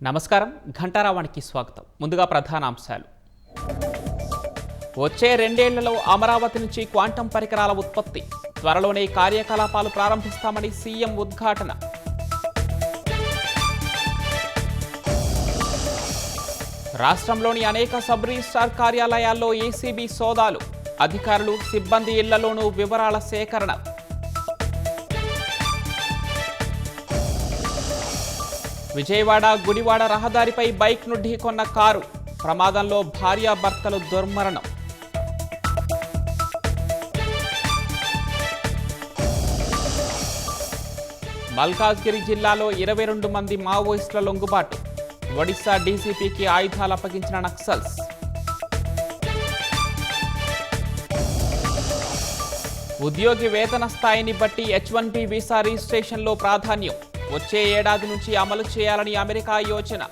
నమస్కారం ఘంటారావానికి స్వాగతం. ముందుగా ప్రధానాంశాలు. వచ్చే 2 ఏళ్లలో అమరావతి నుంచి క్వాంటం పరికరాల ఉత్పత్తి, త్వరలోనే కార్యకలాపాలు ప్రారంభిస్తామని సీఎం ఉద్ఘాటన. రాష్ట్రంలోని అనేక సబ్ రిజిస్ట్రార్ కార్యాలయాల్లో ఏసీబీ సోదాలు, అధికారులు సిబ్బంది ఇళ్లలోనూ వివరాల సేకరణ. విజయవాడ గుడివాడ రహదారిపై బైక్ను ఢీకొన్న కారు, ప్రమాదంలో భార్యాభర్తలు దుర్మరణం. మల్కాజ్గిరి జిల్లాలో 22 మంది మావోయిస్టుల లొంగుబాటు, ఒడిశా డీసీపీకి ఆయుధాలు అప్పగించిన నక్సల్స్. ఉద్యోగి వేతన స్థాయిని బట్టి H1B వీసా రిజిస్ట్రేషన్లో ప్రాధాన్యం, వచ్చే ఏడాది నుంచి అమలు చేయాలని అమెరికా యోచన.